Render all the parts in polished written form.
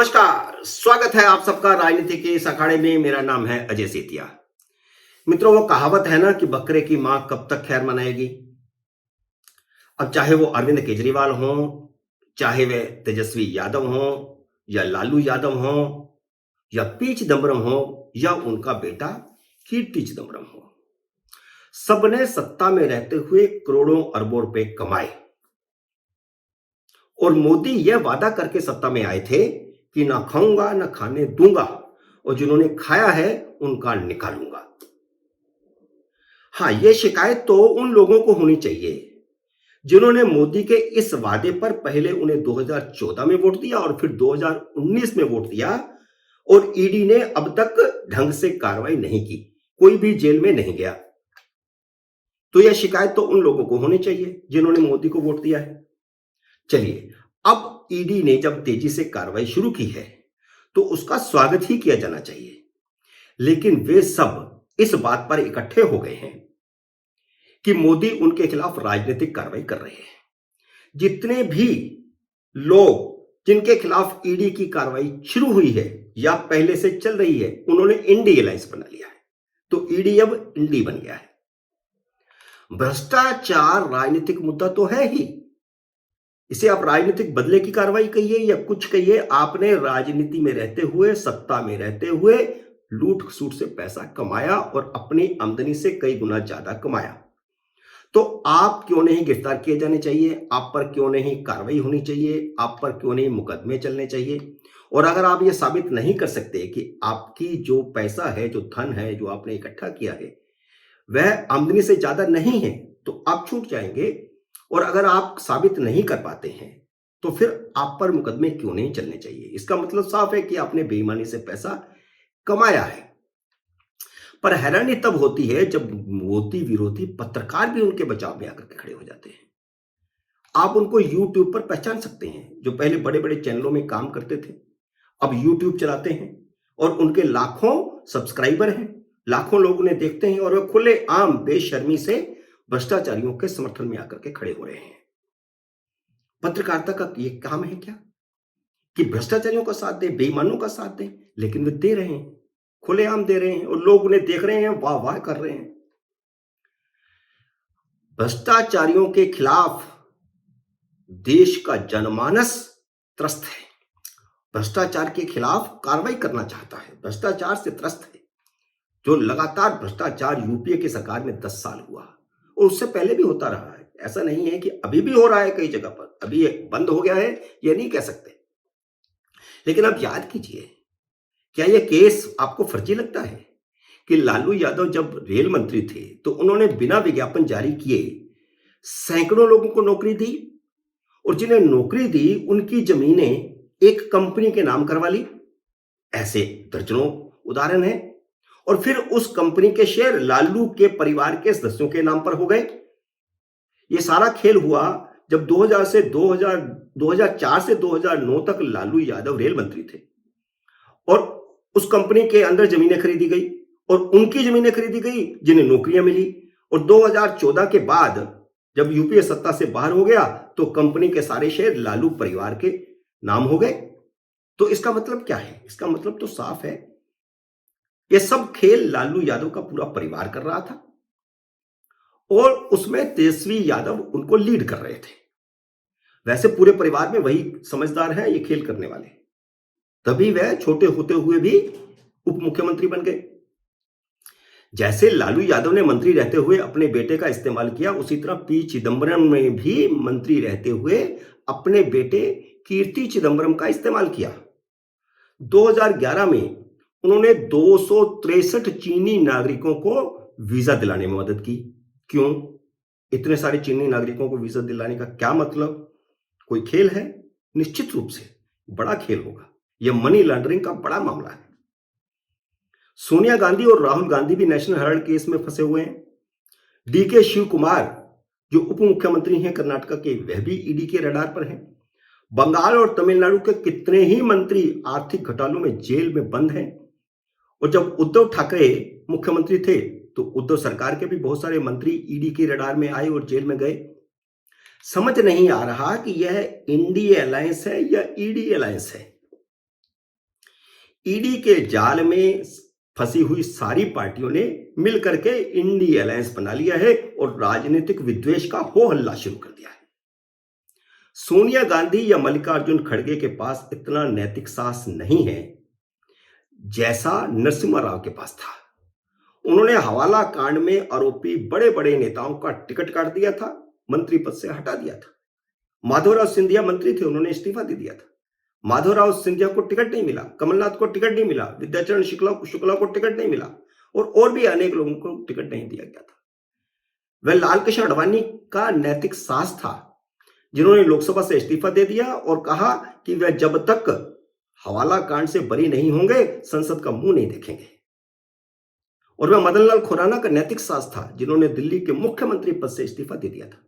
नमस्कार, स्वागत है आप सबका राजनीति के इस अखाड़े में। मेरा नाम है अजय सेतिया। मित्रों, वो कहावत है ना कि बकरे की मां कब तक खैर मनाएगी। अब चाहे वो अरविंद केजरीवाल हों, चाहे वे तेजस्वी यादव हों, या लालू यादव हों, या पी चिदम्बरम हो, या उनका बेटा कीर्ति चिदम्बरम हो, सबने सत्ता में रहते हुए करोड़ों अरबों रुपए कमाए और मोदी यह वादा करके सत्ता में आए थे कि ना खाऊंगा ना खाने दूंगा, और जिन्होंने खाया है उनका निकालूंगा। हाँ, यह शिकायत तो उन लोगों को होनी चाहिए जिन्होंने मोदी के इस वादे पर पहले उन्हें 2014 में वोट दिया और फिर 2019 में वोट दिया, और ईडी ने अब तक ढंग से कार्रवाई नहीं की, कोई भी जेल में नहीं गया। तो यह शिकायत तो उन लोगों को होनी चाहिए जिन्होंने मोदी को वोट दिया है। चलिए, अब ईडी ने जब तेजी से कार्रवाई शुरू की है तो उसका स्वागत ही किया जाना चाहिए, लेकिन वे सब इस बात पर इकट्ठे हो गए हैं कि मोदी उनके खिलाफ राजनीतिक कार्रवाई कर रहे हैं। जितने भी लोग जिनके खिलाफ ईडी की कार्रवाई शुरू हुई है या पहले से चल रही है, उन्होंने इंडी अलायंस बना लिया है, तो ईडी अब इंडी बन गया है। भ्रष्टाचार राजनीतिक मुद्दा तो है ही, इसे आप राजनीतिक बदले की कार्रवाई कहिए या कुछ कहिए, आपने राजनीति में रहते हुए, सत्ता में रहते हुए लूट सूट से पैसा कमाया और अपनी आमदनी से कई गुना ज्यादा कमाया, तो आप क्यों नहीं गिरफ्तार किए जाने चाहिए? आप पर क्यों नहीं कार्रवाई होनी चाहिए? आप पर क्यों नहीं मुकदमे चलने चाहिए? और अगर आप ये साबित नहीं कर सकते कि आपकी जो पैसा है, जो धन है, जो आपने इकट्ठा किया है, वह आमदनी से ज्यादा नहीं है, तो आप छूट जाएंगे। और अगर आप साबित नहीं कर पाते हैं तो फिर आप पर मुकदमे क्यों नहीं चलने चाहिए? इसका मतलब साफ है कि आपने बेईमानी से पैसा कमाया है। पर हैरानी तब होती है जब मोदी विरोधी पत्रकार भी उनके बचाव में आकर के खड़े हो जाते हैं। आप उनको यूट्यूब पर पहचान सकते हैं, जो पहले बड़े बड़े चैनलों में काम करते थे, अब यूट्यूब चलाते हैं और उनके लाखों सब्सक्राइबर हैं, लाखों लोग उन्हें देखते हैं, और वे खुले आम बेशर्मी से भ्रष्टाचारियों के समर्थन में आकर के खड़े हो रहे हैं। पत्रकारिता का ये काम है क्या कि भ्रष्टाचारियों का साथ दें, बेईमानों का साथ दें? लेकिन वे दे रहे हैं, खुलेआम दे रहे हैं, और लोग उन्हें देख रहे हैं, वाह वाह कर रहे हैं। भ्रष्टाचारियों के खिलाफ देश का जनमानस त्रस्त है, भ्रष्टाचार के खिलाफ कार्रवाई करना चाहता है, भ्रष्टाचार से त्रस्त है। जो लगातार भ्रष्टाचार यूपीए की सरकार में 10 साल हुआ, और उससे पहले भी होता रहा है, ऐसा नहीं है कि अभी भी हो रहा है कई जगह पर, अभी ये बंद हो गया है ये नहीं कह सकते। लेकिन अब याद कीजिए, क्या यह केस आपको फर्जी लगता है कि लालू यादव जब रेल मंत्री थे तो उन्होंने बिना विज्ञापन जारी किए सैकड़ों लोगों को नौकरी दी, और जिन्हें नौकरी दी उनकी जमीनें एक कंपनी के नाम करवा ली? ऐसे दर्जनों उदाहरण हैं। और फिर उस कंपनी के शेयर लालू के परिवार के सदस्यों के नाम पर हो गए। यह सारा खेल हुआ जब 2004 से 2009 तक लालू यादव रेल मंत्री थे, और उस कंपनी के अंदर जमीनें खरीदी गई, और उनकी जमीनें खरीदी गई जिन्हें नौकरियां मिली। और 2014 के बाद जब यूपीए सत्ता से बाहर हो गया तो कंपनी के सारे शेयर लालू परिवार के नाम हो गए। तो इसका मतलब क्या है? इसका मतलब तो साफ है, यह सब खेल लालू यादव का पूरा परिवार कर रहा था, और उसमें तेजस्वी यादव उनको लीड कर रहे थे। वैसे पूरे परिवार में वही समझदार हैं ये खेल करने वाले, तभी वह छोटे होते हुए भी उप मुख्यमंत्री बन गए। जैसे लालू यादव ने मंत्री रहते हुए अपने बेटे का इस्तेमाल किया, उसी तरह पी चिदम्बरम ने भी मंत्री रहते हुए अपने बेटे कीर्ति चिदम्बरम का इस्तेमाल किया। 2011 में उन्होंने 263 चीनी नागरिकों को वीजा दिलाने में मदद की। क्यों? इतने सारे चीनी नागरिकों को वीजा दिलाने का क्या मतलब? कोई खेल है? निश्चित रूप से बड़ा खेल होगा। यह मनी लॉन्ड्रिंग का बड़ा मामला है। सोनिया गांधी और राहुल गांधी भी नेशनल हेराल्ड केस में फंसे हुए हैं। डीके शिव कुमार जो उप मुख्यमंत्री हैं कर्नाटक के, वह भी ईडी के रडार पर हैं। बंगाल और तमिलनाडु के कितने ही मंत्री आर्थिक घोटालों में जेल में बंद हैं। और जब उद्धव ठाकरे मुख्यमंत्री थे तो उद्धव सरकार के भी बहुत सारे मंत्री ईडी के रडार में आए और जेल में गए। समझ नहीं आ रहा कि यह इंडी अलायंस है या ईडी अलायंस है। ईडी के जाल में फंसी हुई सारी पार्टियों ने मिलकर के इंडी अलायंस बना लिया है और राजनीतिक विद्वेष का हो हल्ला शुरू कर दिया है। सोनिया गांधी या मल्लिकार्जुन खड़गे के पास इतना नैतिक साहस नहीं है जैसा नरसिम्हा राव के पास था। उन्होंने हवाला कांड में आरोपी बड़े बड़े नेताओं का टिकट काट दिया था, मंत्री पद से हटा दिया था। माधवराव सिंधिया मंत्री थे, उन्होंने इस्तीफा दे दिया था। माधवराव सिंधिया को टिकट नहीं मिला, कमलनाथ को टिकट नहीं मिला, विद्याचरण शुक्ला को टिकट नहीं मिला और भी अनेक लोगों को टिकट नहीं दिया गया था। वह लालकृष्ण आडवाणी का नैतिक साहस था जिन्होंने लोकसभा से इस्तीफा दे दिया और कहा कि वह जब तक हवाला कांड से बरी नहीं होंगे संसद का मुंह नहीं देखेंगे। और वह मदन लाल खुराना का नैतिक साहस था जिन्होंने दिल्ली के मुख्यमंत्री पद से इस्तीफा दे दिया था।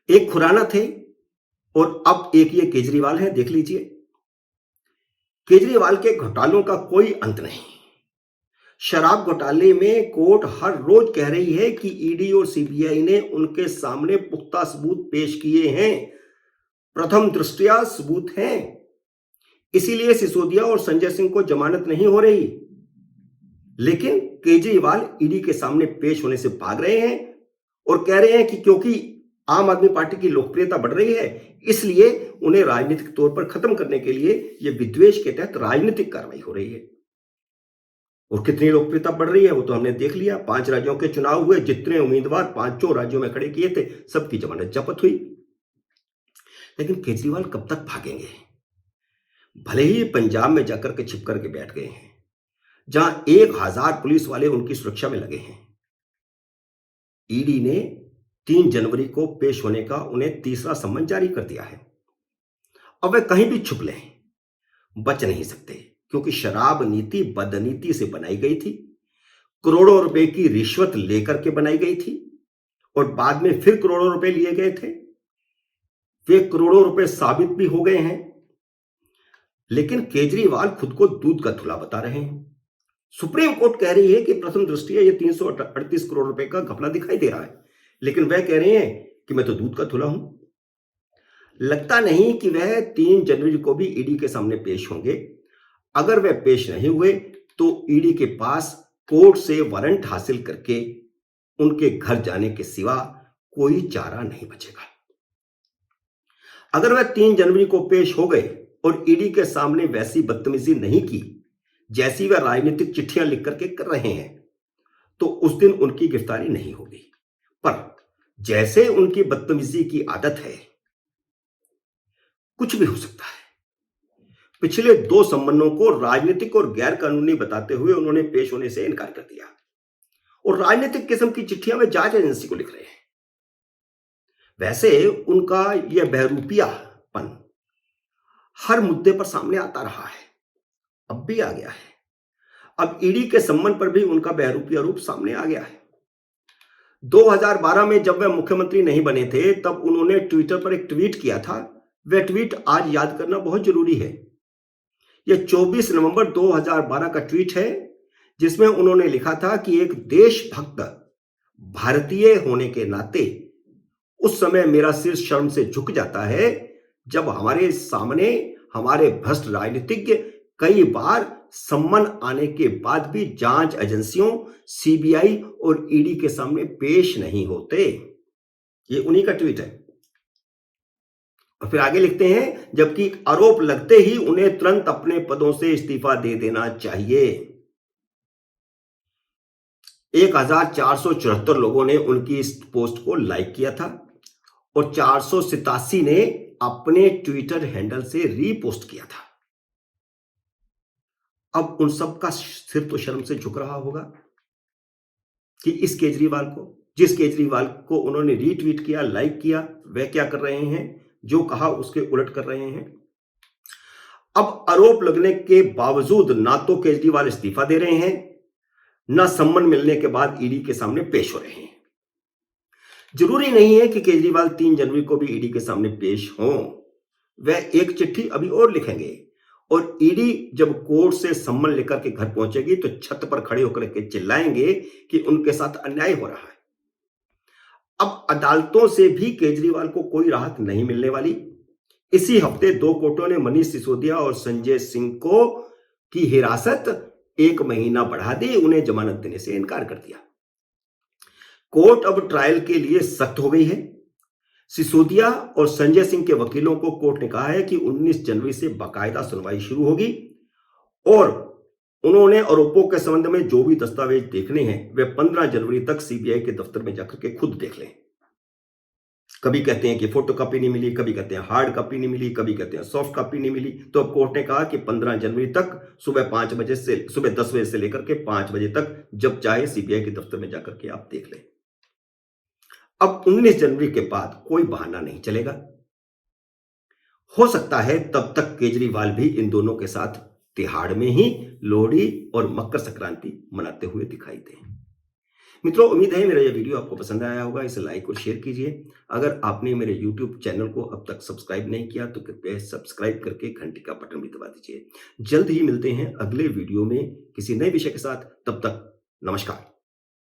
एक खुराना थे और अब एक ये केजरीवाल है। देख लीजिए, केजरीवाल के घोटालों का कोई अंत नहीं। शराब घोटाले में कोर्ट हर रोज कह रही है कि ईडी और सीबीआई ने उनके सामने पुख्ता सबूत पेश किए हैं, प्रथम दृष्टया सबूत हैं, इसीलिए सिसोदिया और संजय सिंह को जमानत नहीं हो रही। लेकिन केजरीवाल ईडी के सामने पेश होने से भाग रहे हैं और कह रहे हैं कि क्योंकि आम आदमी पार्टी की लोकप्रियता बढ़ रही है इसलिए उन्हें राजनीतिक तौर पर खत्म करने के लिए यह विद्वेष के तहत राजनीतिक कार्रवाई हो रही है। और कितनी लोकप्रियता बढ़ रही है वो तो हमने देख लिया। 5 राज्यों के चुनाव हुए, जितने उम्मीदवार 5 राज्यों में खड़े किए थे सबकी जमानत जब्त हुई। लेकिन केजरीवाल कब तक भागेंगे? भले ही पंजाब में जाकर के छिप करके बैठ गए हैं जहां 1000 पुलिस वाले उनकी सुरक्षा में लगे हैं। ईडी ने 3 जनवरी को पेश होने का उन्हें तीसरा सम्मन जारी कर दिया है। अब वे कहीं भी छुप लें, बच नहीं सकते, क्योंकि शराब नीति बदनीति से बनाई गई थी, करोड़ों रुपए की रिश्वत लेकर के बनाई गई थी और बाद में फिर करोड़ों रुपए लिए गए थे। वे करोड़ों रुपए साबित भी हो गए हैं। लेकिन केजरीवाल खुद को दूध का धुला बता रहे हैं। सुप्रीम कोर्ट कह रही है कि प्रथम दृष्टया ये 338 करोड़ रुपए का घपला दिखाई दे रहा है, लेकिन वह कह रहे हैं कि मैं तो दूध का धुला हूं। लगता नहीं कि वह 3 जनवरी को भी ईडी के सामने पेश होंगे। अगर वह पेश नहीं हुए तो ईडी के पास कोर्ट से वारंट हासिल करके उनके घर जाने के सिवा कोई चारा नहीं बचेगा। अगर वह 3 जनवरी को पेश हो गए और ईडी के सामने वैसी बदतमीजी नहीं की जैसी वह राजनीतिक चिट्ठियां लिख करके कर रहे हैं तो उस दिन उनकी गिरफ्तारी नहीं होगी। पर जैसे उनकी बदतमीजी की आदत है, कुछ भी हो सकता है। पिछले 2 सम्मनों को राजनीतिक और गैर कानूनी बताते हुए उन्होंने पेश होने से इनकार कर दिया और राजनीतिक किस्म की चिट्ठियां वे जांच एजेंसी को लिख रहे हैं। वैसे उनका यह बहरूपियापन हर मुद्दे पर सामने आता रहा है, अब भी आ गया है। अब ईडी के सम्मन पर भी उनका बहरूपिया रूप सामने आ गया है। 2012 में जब वह मुख्यमंत्री नहीं बने थे तब उन्होंने ट्विटर पर एक ट्वीट किया था। वह ट्वीट आज याद करना बहुत जरूरी है। यह 24 नवंबर 2012 का ट्वीट है जिसमें उन्होंने लिखा था कि एक देशभक्त भारतीय होने के नाते उस समय मेरा सिर शर्म से झुक जाता है जब हमारे सामने हमारे भ्रष्ट राजनीतिज्ञ कई बार सम्मन आने के बाद भी जांच एजेंसियों सीबीआई और ईडी के सामने पेश नहीं होते। ये उन्हीं का ट्वीट है। और फिर आगे लिखते हैं, जबकि आरोप लगते ही उन्हें तुरंत अपने पदों से इस्तीफा दे देना चाहिए। 1474 लोगों ने उनकी इस पोस्ट को लाइक किया था और 487 ने अपने ट्विटर हैंडल से रीपोस्ट किया था। अब उन सब का सिर तो शर्म से झुक रहा होगा कि इस केजरीवाल को, जिस केजरीवाल को उन्होंने रीट्वीट किया, लाइक किया, वह क्या कर रहे हैं, जो कहा उसके उलट कर रहे हैं। अब आरोप लगने के बावजूद ना तो केजरीवाल इस्तीफा दे रहे हैं, ना सम्मन मिलने के बाद ईडी के सामने पेश हो रहे हैं। जरूरी नहीं है कि केजरीवाल 3 जनवरी को भी ईडी के सामने पेश हों। वह एक चिट्ठी अभी और लिखेंगे और ईडी जब कोर्ट से सम्मन लेकर के घर पहुंचेगी तो छत पर खड़े होकर के चिल्लाएंगे कि उनके साथ अन्याय हो रहा है। अब अदालतों से भी केजरीवाल को कोई राहत नहीं मिलने वाली, इसी हफ्ते दो कोर्टों ने मनीष सिसोदिया और संजय सिंह को की हिरासत 1 महीना बढ़ा दी, उन्हें जमानत देने से इनकार कर दिया। कोर्ट अब ट्रायल के लिए सख्त हो गई है। सिसोदिया और संजय सिंह के वकीलों को कोर्ट ने कहा है कि 19 जनवरी से बाकायदा सुनवाई शुरू होगी और उन्होंने आरोपों के संबंध में जो भी दस्तावेज देखने हैं वे 15 जनवरी तक सीबीआई के दफ्तर में जाकर के खुद देख लें। कभी कहते हैं कि फोटो कॉपी नहीं मिली, कभी कहते हैं हार्ड कॉपी नहीं मिली, कभी कहते हैं सॉफ्ट कॉपी नहीं मिली। तो अब कोर्ट ने कहा कि 15 जनवरी तक सुबह 10 बजे से लेकर के 5 बजे तक जब चाहे सीबीआई के दफ्तर में जाकर के आप देख लें। अब 19 जनवरी के बाद कोई बहाना नहीं चलेगा। हो सकता है तब तक केजरीवाल भी इन दोनों के साथ तिहाड़ में ही लोहड़ी और मकर संक्रांति मनाते हुए दिखाई दें। मित्रों, उम्मीद है मेरा यह वीडियो आपको पसंद आया होगा। इसे लाइक और शेयर कीजिए। अगर आपने मेरे YouTube चैनल को अब तक सब्सक्राइब नहीं किया तो कृपया सब्सक्राइब करके घंटी का बटन भी दबा दीजिए। जल्द ही मिलते हैं अगले वीडियो में किसी नए विषय के साथ। तब तक नमस्कार।